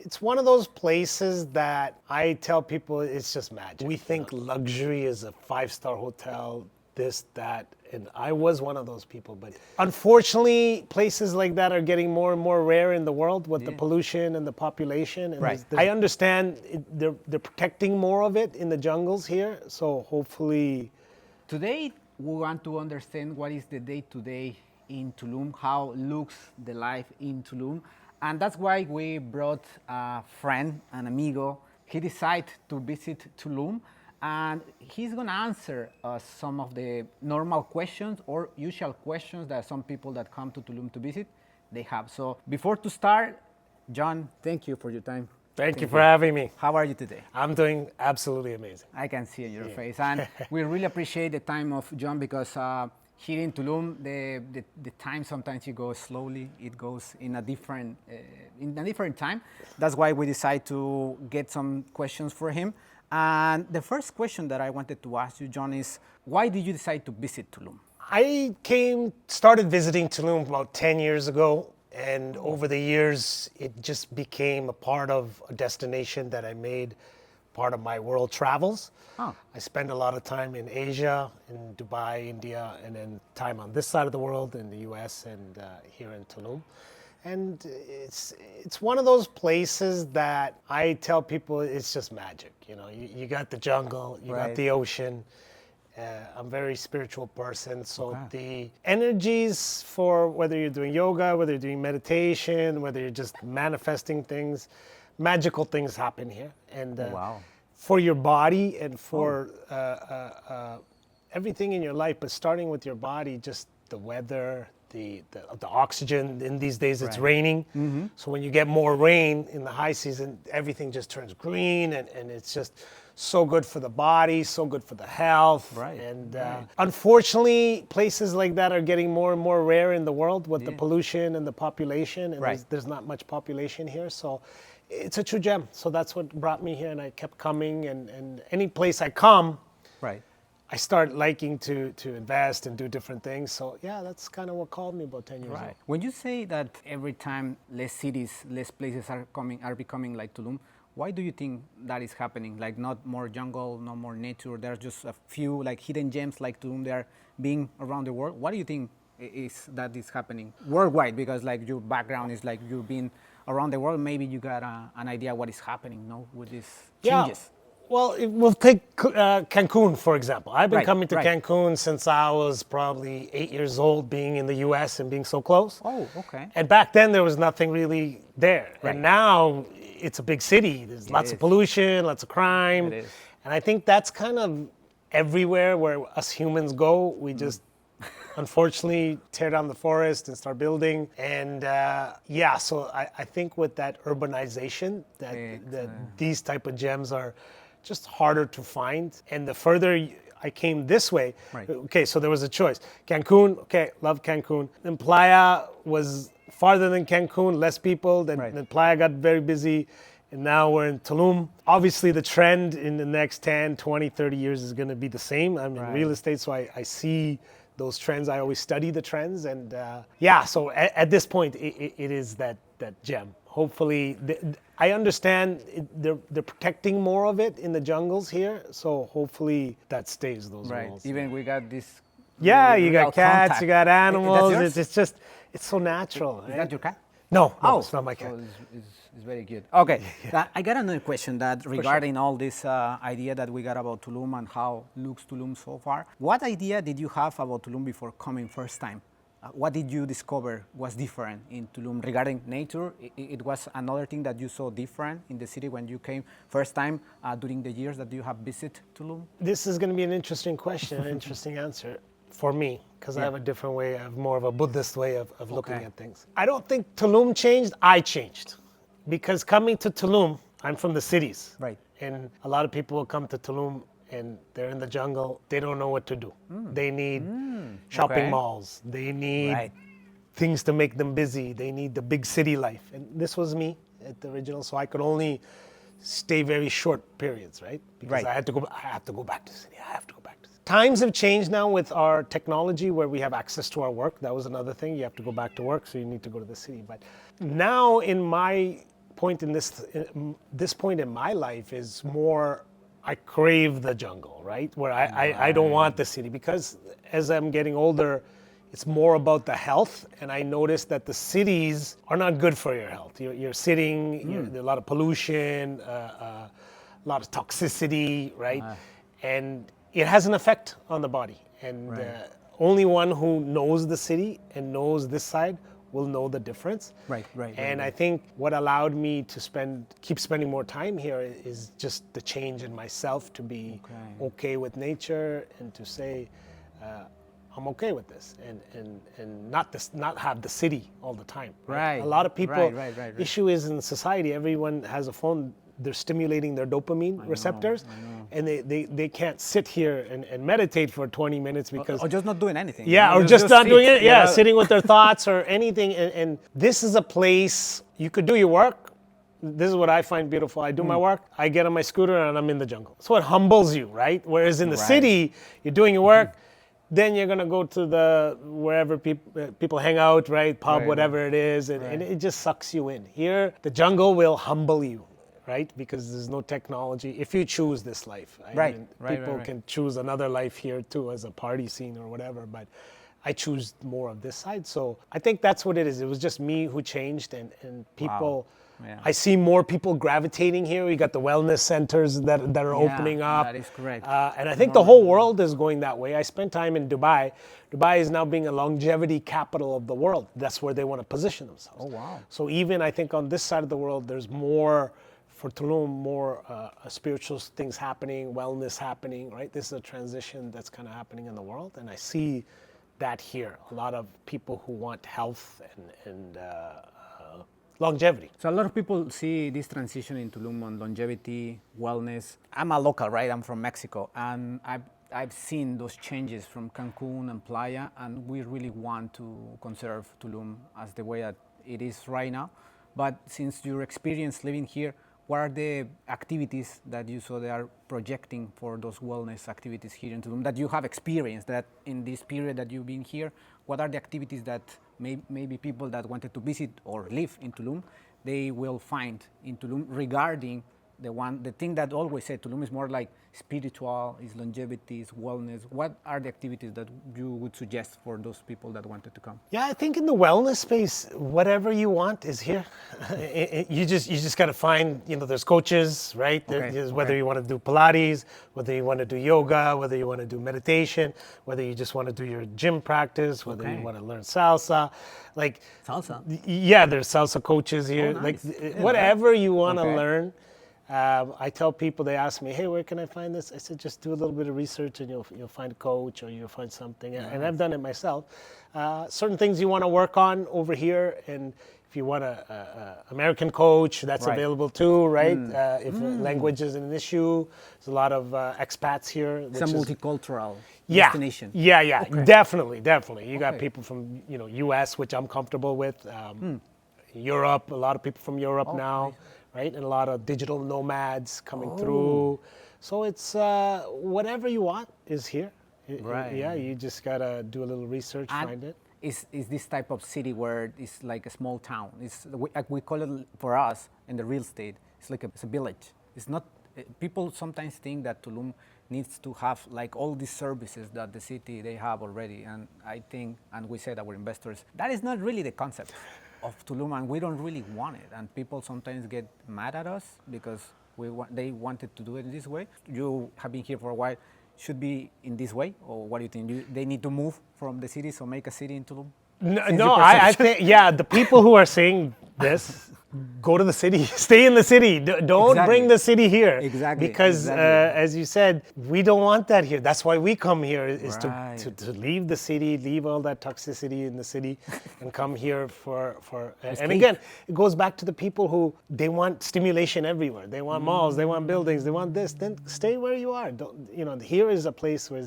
It's one of those places that I tell people it's just magic. We think luxury is a five-star hotel, this, that, and I was one of those people. But unfortunately, places like that are getting more and more rare in the world with the pollution and the population. And I understand they're protecting more of it in the jungles here, so hopefully. Today, we want to understand what is the day-to-day in Tulum, how looks the life in Tulum. And that's why we brought a friend, an amigo. He decided to visit Tulum, and he's gonna answer some of the normal questions or usual questions that some people that come to Tulum to visit, they have. So before to start, John, thank you for your time. Thank you for having me. How are you today? I'm doing absolutely amazing. I can see in your face. And we really appreciate the time of John because here in Tulum, the time sometimes it goes slowly. It goes in a different time. That's why we decided to get some questions for him. And the first question that I wanted to ask you, John, is why did you decide to visit Tulum? I started visiting Tulum about 10 years ago. And over the years, it just became a part of a destination that I made part of my world travels. Oh. I spend a lot of time in Asia, in Dubai, India, and then time on this side of the world in the US and here in Tulum. And it's one of those places that I tell people it's just magic. You know, you got the jungle, you got the ocean. I'm a very spiritual person, so the energies for whether you're doing yoga, whether you're doing meditation, whether you're just manifesting things, magical things happen here. And for your body and for everything in your life, but starting with your body, just the weather, the oxygen. In these days, it's raining. So when you get more rain in the high season, everything just turns green, and it's just so good for the body, so good for the health. And unfortunately, places like that are getting more and more rare in the world with the pollution and the population. And there's not much population here. So it's a true gem. So that's what brought me here. And I kept coming. And any place I come, I start liking to invest and do different things. So yeah, that's kind of what called me about 10 years ago. When you say that every time less cities, less places are becoming like Tulum, why do you think that is happening? Like not more jungle, no more nature. There's just a few like hidden gems like Tulum. They are being around the world. What do you think is happening worldwide? Because like your background is like you've been around the world. Maybe you got an idea what is happening, no, with these changes. Well, we'll take Cancun, for example. I've been coming to Cancun since I was probably 8 years old, being in the US and being so close. Oh, okay. And back then, there was nothing really there. And now, it's a big city. There's lots of pollution, lots of crime. It is. And I think that's kind of everywhere where us humans go. We just, unfortunately, tear down the forest and start building. And so I think with that urbanization, that these type of gems are just harder to find. And the further I came this way, okay, so there was a choice. Cancun, okay, love Cancun. Then Playa was farther than Cancun, less people. Then Playa got very busy. And now we're in Tulum. Obviously, the trend in the next 10, 20, 30 years is going to be the same. I'm in real estate, so I see those trends. I always study the trends. And so at this point, it is that gem. Hopefully, I understand they're protecting more of it in the jungles here. So hopefully that stays those rules. Even we got this. Yeah, you got cats, contact. you got animals. That's It's so natural. Is that your cat? No, it's not my cat. So it's very good. Okay, I got another question that regarding all this idea that we got about Tulum and how looks Tulum so far. What idea did you have about Tulum before coming first time? What did you discover was different in Tulum regarding nature? It was another thing that you saw different in the city when you came first time during the years that you have visited Tulum? This is going to be an interesting question, an interesting answer for me, because I have a different way, I have more of a Buddhist way of looking at things. I don't think Tulum changed, I changed. Because coming to Tulum, I'm from the cities. And a lot of people will come to Tulum and they're in the jungle, they don't know what to do. They need shopping malls, they need things to make them busy, they need the big city life. And this was me at the original, so I could only stay very short periods, right? Because I have to go back to the city, I have to go back to the city. Times have changed now with our technology where we have access to our work. That was another thing, you have to go back to work, so you need to go to the city. But now in my point this point in my life is more, I crave the jungle, right? Where I don't want the city, because as I'm getting older, it's more about the health, and I notice that the cities are not good for your health. You're sitting, there's a lot of pollution, a lot of toxicity, right? And it has an effect on the body. And only one who knows the city and knows this side will know the difference. And I think what allowed me to keep spending more time here is just the change in myself, to be okay with nature, and to say, I'm okay with this, and not have the city all the time. A lot of people, issue is in society, everyone has a phone, they're stimulating their dopamine receptors, and they can't sit here and meditate for 20 minutes because... Or just not doing anything. Yeah, or just not doing it, sitting with their thoughts or anything. And this is a place you could do your work. This is what I find beautiful. I do my work, I get on my scooter, and I'm in the jungle. So it humbles you, right? Whereas in the city, you're doing your work, then you're gonna go to wherever people hang out, right? Pub, whatever it is, and it just sucks you in. Here, the jungle will humble you, right? Because there's no technology. If you choose this life, people can choose another life here too, as a party scene or whatever. But I choose more of this side. So I think that's what it is. It was just me who changed, and people. I see more people gravitating here. We got the wellness centers that are opening up. That is correct. And I think the whole world is going that way. I spent time in Dubai. Dubai is now being a longevity capital of the world. That's where they want to position themselves. Oh, wow. So even I think on this side of the world, there's more, for Tulum, more spiritual things happening, wellness happening, right? This is a transition that's kind of happening in the world. And I see that here. A lot of people who want health and longevity. So a lot of people see this transition in Tulum on longevity, wellness. I'm a local, right? I'm from Mexico, and I've seen those changes from Cancun and Playa, and we really want to conserve Tulum as the way that it is right now. But since your experience living here, what are the activities that you saw they are projecting for those wellness activities here in Tulum that you have experienced that in this period that you've been here? What are the activities that maybe people that wanted to visit or live in Tulum, they will find in Tulum regarding the thing that always said Tulum is more like spiritual, is longevity, is wellness. What are the activities that you would suggest for those people that wanted to come? Yeah, I think in the wellness space, whatever you want is here. You just got to find, there's coaches, right? Whether you want to do Pilates, whether you want to do yoga, whether you want to do meditation, whether you just want to do your gym practice, whether you want to learn salsa. Salsa? Yeah, there's salsa coaches here. Oh, nice. Whatever you want to learn. I tell people, they ask me, hey, where can I find this? I said, just do a little bit of research and you'll find a coach, or you'll find something. And I've done it myself. Certain things you want to work on over here, and if you want a American coach, that's available too, right? If language is an issue, there's a lot of expats here. It's a multicultural destination. Yeah, definitely. You got people from U.S., which I'm comfortable with. Europe, a lot of people from Europe now. Right, and a lot of digital nomads coming through. So it's whatever you want is here. Yeah, you just gotta do a little research, find it. Is this type of city where it's like a small town? We call it, for us in the real estate, it's like it's a village. It's not. People sometimes think that Tulum needs to have like all these services that the city they have already, and I think, and we said our investors, that is not really the concept of Tulum, and we don't really want it. And people sometimes get mad at us because they wanted to do it this way. You have been here for a while. Should be in this way, or what do you think? They need to move from the city, so make a city in Tulum? No, I think, the people who are saying this, go to the city, stay in the city. Don't bring the city here. Exactly. Because as you said, we don't want that here. That's why we come here, is to leave the city, leave all that toxicity in the city, and come here for and again, it goes back to the people who, they want stimulation everywhere. They want malls, they want buildings, they want this. Then stay where you are. Here is a place where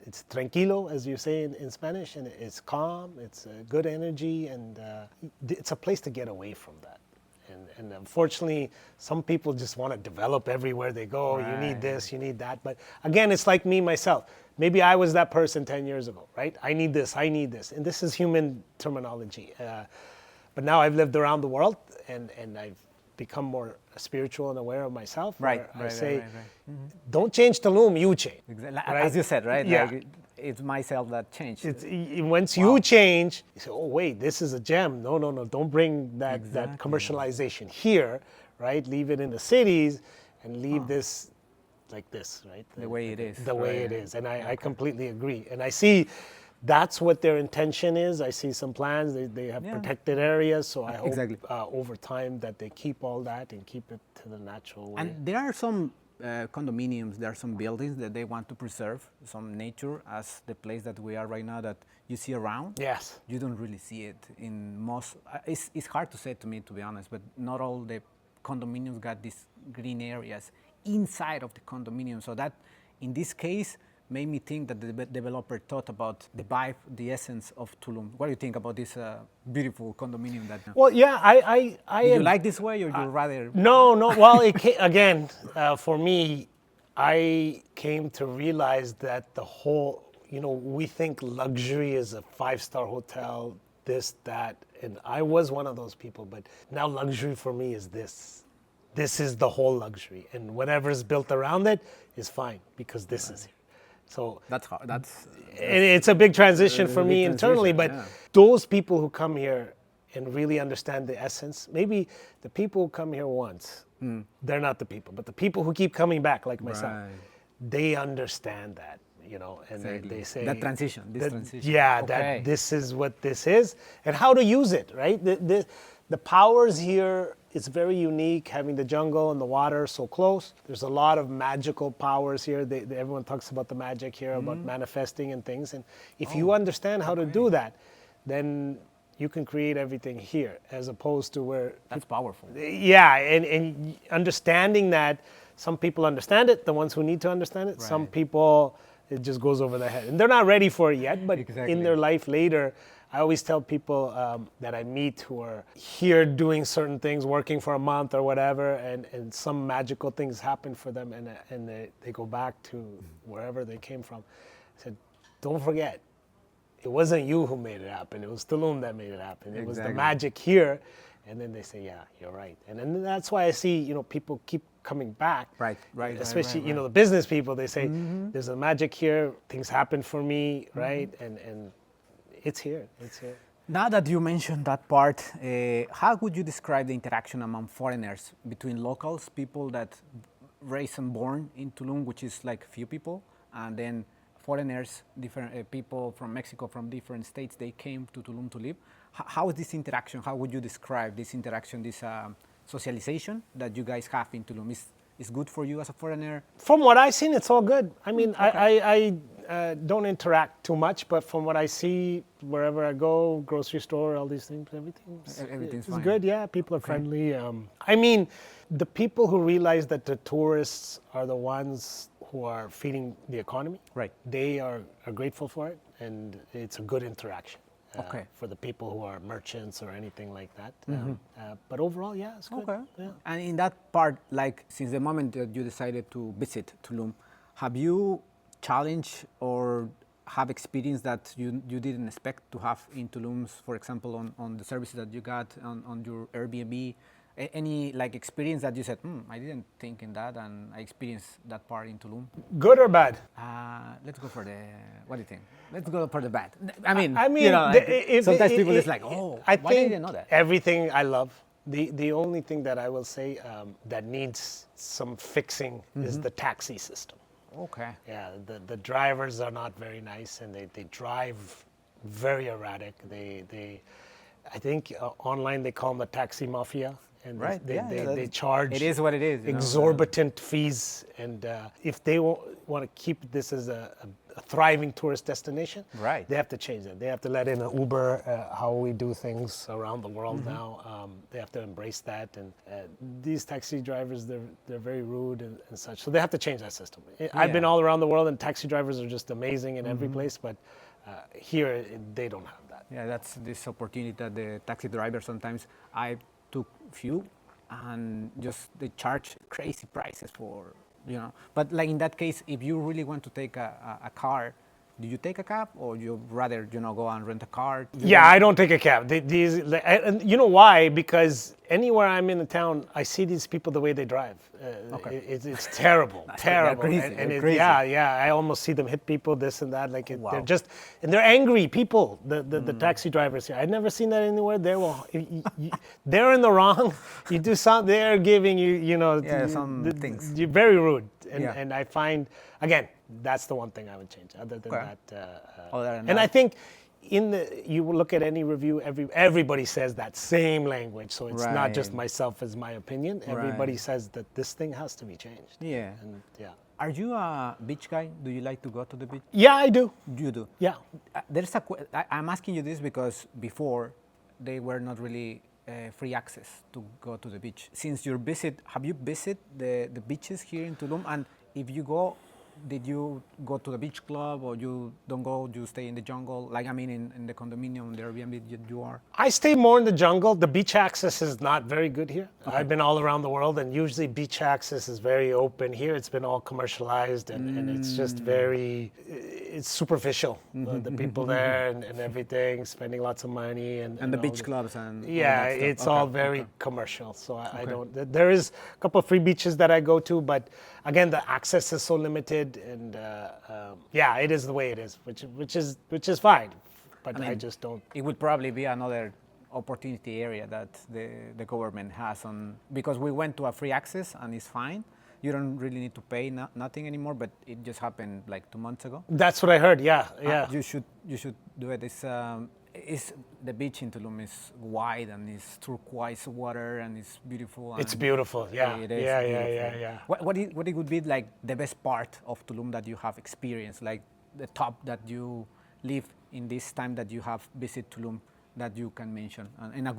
it's tranquilo, as you say in Spanish, and it's calm, it's good energy, and it's a place to get away from that. And unfortunately, some people just want to develop everywhere they go. You need this, you need that. But again, it's like me, myself. Maybe I was that person 10 years ago, right? I need this. And this is human terminology. But now I've lived around the world, and I've become more spiritual and aware of myself. Right, where I right, say, right, right. don't change Tulum, you change. Exactly. Right? As you said, right? Yeah. Like it's myself that changed. Once you change, you say, oh wait, this is a gem. No, no, no, don't bring that Exactly. commercialization here, right? Leave it in the cities and leave this like this, right? The way it is, The way right. it is. And I completely agree. And I see that's what their intention is. I see some plans. They have protected areas. So I hope Exactly. over time that they keep all that and keep it to the natural way. And there are some condominiums, there are some buildings that they want to preserve, some nature as the place that we are right now that you see around. Yes. You don't really see it in most, it's hard to say to me, to be honest, but not all the condominiums got these green areas inside of the condominium. So that, in this case, made me think that the developer thought about the vibe, the essence of Tulum. What do you think about this beautiful condominium? That Well, yeah, I do you am- like this way, or you rather? No, no. Well, again, for me, I came to realize that the whole, we think luxury is a 5-star hotel, this, that, and I was one of those people. But now luxury for me is this. This is the whole luxury, and whatever is built around it is fine because this is here. So That's hard. That's it's a big transition for me big internally, transition, but yeah. those people who come here and really understand the essence, maybe the people who come here once, they're not the people, but the people who keep coming back, like myself, Right. they understand that, and they say that transition, this transition. Yeah, Okay. that this is what this is and how to use it, right? The powers here, it's very unique, having the jungle and the water so close. There's a lot of magical powers here. Everyone talks about the magic here, about manifesting and things. And if you understand how to do that, then you can create everything here, as opposed to where That's powerful. yeah, and understanding that some people understand it, the ones who need to understand it. Some Right. people, it just goes over their head. And they're not ready for it yet, but Exactly. in their life later, I always tell people that I meet who are here doing certain things, working for a month or whatever, and some magical things happen for them, and they go back to wherever they came from. I said, don't forget, it wasn't you who made it happen. It was Tulum that made it happen. It was the Exactly. magic here. And then they say, yeah, you're right. And then that's why I see, people keep coming back. Right, right, right, Especially, right, the business people, they say, there's a magic here. Things happen for me, right? And it's here. It's here. Now that you mentioned that part, how would you describe the interaction among foreigners between locals, people that raised and born in Tulum, which is like few people, and then foreigners, different people from Mexico, from different states, they came to Tulum to live. How is this interaction? How would you describe this interaction, this socialization that you guys have in Tulum? Is good for you as a foreigner? From what I've seen, it's all good. I mean, I don't interact too much, but from what I see, wherever I go, grocery store, all these things, Everything's it's fine. good. Yeah, people are friendly. I mean, the people who realize that the tourists are the ones who are feeding the economy, Right. they are grateful for it, and it's a good interaction. Okay. For the people who are merchants or anything like that. But overall, yeah, it's good. Okay. Yeah. And in that part, like since the moment that you decided to visit Tulum, have you challenged or have experience that you didn't expect to have in Tulum, for example, on the services that you got on your Airbnb? Any like experience that you said, I didn't think in that, and I experienced that part in Tulum? Good or bad? Let's go for the, what do you think? Let's go for the bad. I mean, if- sometimes if- people if- is like, oh, I why think didn't know that? everything I love. The only thing that I will say that needs some fixing is the taxi system. Okay. Yeah, the drivers are not very nice, and they drive very erratic. I think online they call them the taxi mafia, and Right, they, yeah, they, yeah, they charge. it is what it is, you know. Exorbitant fees, and if they want to keep this as a thriving tourist destination, Right. they have to change it. They have to let in an Uber, how we do things around the world now. They have to embrace that, and these taxi drivers, they're very rude and such. So they have to change that system. I've been Yeah. all around the world, and taxi drivers are just amazing in every place, but here they don't have that. Yeah, that's this opportunity that the taxi driver sometimes, I took few and just they charge crazy prices for, But like in that case, if you really want to take a car, Do you take a cab, or you rather go and rent a car? Yeah, I don't take a cab. These, and you know why? Because anywhere I'm in the town, I see these people the way they drive. Okay. It's terrible, terrible. crazy, they're crazy. Yeah, yeah. I almost see them hit people, this and that. Like Wow. they're just, and they're angry people. The taxi drivers here. I've never seen that anywhere. They're in the wrong. You do something, they're giving you, some things. You're very rude, Yeah. and I find again that's the one thing I would change. Other than Okay. that, Other than and that. I think you look at any review, everybody says that same language. So it's not just Right. myself as my opinion. Everybody Right. says that this thing has to be changed. Yeah. And yeah. Are you a beach guy? Do you like to go to the beach? Yeah, I do. You do. Yeah. I'm asking you this because before they were not really free access to go to the beach. Since have you visited the beaches here in Tulum? And if you go, did you go to the beach club, or you don't go, you stay in the jungle? Like, I mean, in the condominium, the Airbnb you are? I stay more in the jungle. The beach access is not very good here. I've been all around the world, and usually beach access is very open. Here it's been all commercialized, and it's just it's superficial. The people there and everything, spending lots of money. And The all beach clubs and all Yeah, that stuff. it's all very commercial. So I don't. There is a couple of free beaches that I go to, but again, the access is so limited, and yeah, it is the way it is, which is fine. But I just don't. It would probably be another opportunity area that the government has because we went to a free access and it's fine. You don't really need to pay nothing anymore, but it just happened like 2 months ago. That's what I heard. Yeah, yeah. You should do it. It's the beach in Tulum is wide, and it's turquoise water, and it's beautiful. It's beautiful. Yeah, It is yeah, beautiful. yeah. What it would be like the best part of Tulum that you have experienced, like the top that you live in this time that you have visited Tulum, that you can mention in a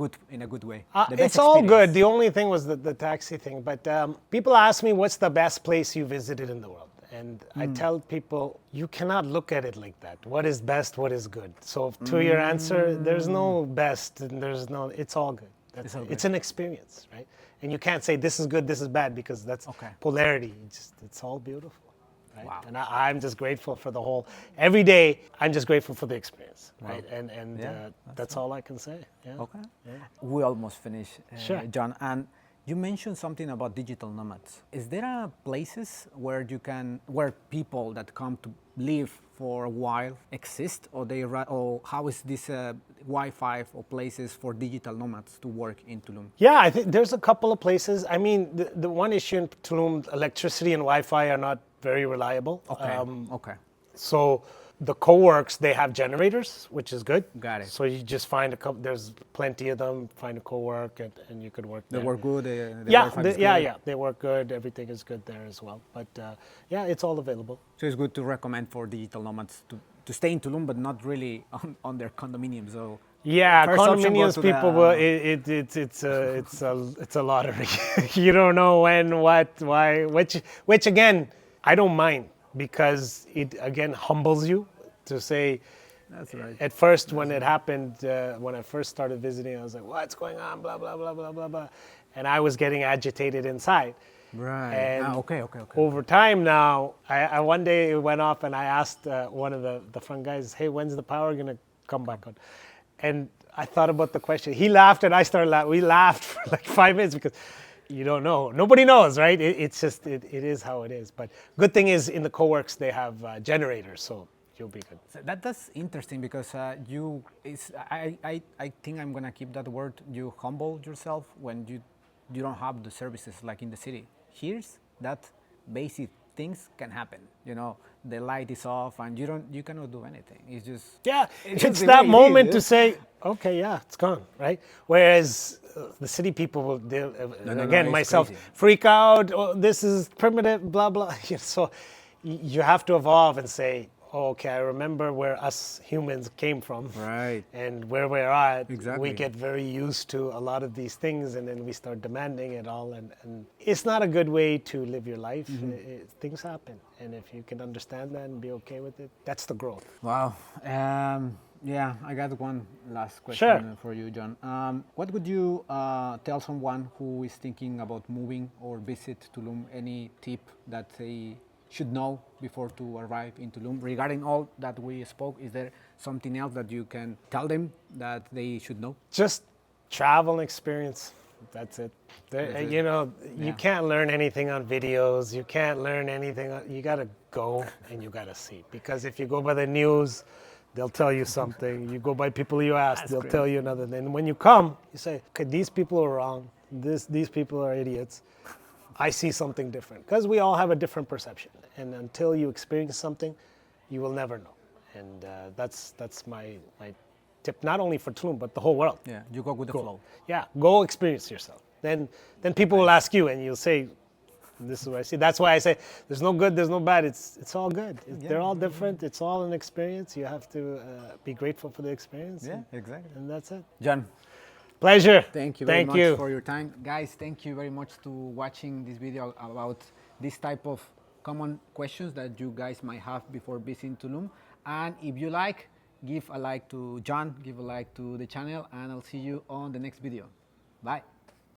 good way? The best It's all good. experience. The only thing was the taxi thing. But people ask me, what's the best place you visited in the world? And I tell people, you cannot look at it like that. What is best? What is good? So to your answer, there's no best, and it's all good. It's an experience, right? And you can't say this is good, this is bad, because that's polarity. It's all beautiful. Right? Wow. And I'm just grateful for the whole. Every day, I'm just grateful for the experience, right? And that's all I can say. Yeah. Okay. Yeah. We almost finished, Sure. John. And you mentioned something about digital nomads. Is there places where people that come to live for a while exist, or how is this Wi-Fi or places for digital nomads to work in Tulum? Yeah, I think there's a couple of places. I mean, the one issue in Tulum, electricity and Wi-Fi are not very reliable. Okay. Okay. So the co-works, they have generators, which is good. Got it. So you just find a couple, there's plenty of them, find a co-work, and you could work there. They work good. Yeah, Wi-Fi is yeah, good. yeah, they work good. Everything is good there as well. But yeah, it's all available. So it's good to recommend for digital nomads to stay in Tulum, but not really on their condominium. So yeah, first option, go condominiums to people will. It's a lottery. You don't know when, what, why, which again, I don't mind, because it again humbles you to say. That's right. At first, when it happened, when I first started visiting, I was like, "What's going on?" Blah blah blah blah blah blah, and I was getting agitated inside. Right. And Okay. over time now, I one day it went off, and I asked one of the front guys, "Hey, when's the power gonna come back on?" And I thought about the question. He laughed, and I started laughing. We laughed for like 5 minutes, because you don't know. Nobody knows, right? It's just it is how it is. But good thing is, in the co-works they have generators, so you'll be good. So that's interesting, because I think I'm gonna keep that word. You humble yourself when you don't have the services like in the city. Here's that basic things can happen. The light is off, and you cannot do anything. It's just It's just the that way it moment is. to say, okay, yeah, it's gone, right? Whereas the city people will, again, it's myself, crazy. freak out. Oh, this is primitive, blah blah. So you have to evolve and say, oh, okay, I remember where us humans came from, Right. and where we're at. Exactly. We get very used to a lot of these things, and then we start demanding it all, and it's not a good way to live your life. Things happen, and if you can understand that and be okay with it, that's the growth. Wow. Yeah, I got one last question Sure. for you, John. What would you tell someone who is thinking about moving or visit Tulum? Any tip that they should know before to arrive in Tulum? Regarding all that we spoke, is there something else that you can tell them that they should know? Just travel and experience. That's it. You know, you Yeah. can't learn anything on videos. You can't learn anything. You got to go and you got to see. Because if you go by the news, they'll tell you something. You go by people you ask, they'll tell you another. Then when you come, you say, okay, these people are wrong. These people are idiots. I see something different. Because we all have a different perception. And until you experience something, you will never know. And that's my tip, not only for Tulum, but the whole world. Yeah, you go with the flow. Yeah, go experience yourself. Then people will ask you, and you'll say, "This is what I see." That's why I say, "There's no good, there's no bad. It's all good. They're all different. It's all an experience. You have to be grateful for the experience." Yeah, exactly. And that's it. John, Pleasure. thank you very Thank much you. for your time. Guys, thank you very much to watching this video about this type of common questions that you guys might have before visiting Tulum. And if you like, give a like to John, give a like to the channel, and I'll see you on the next video. Bye.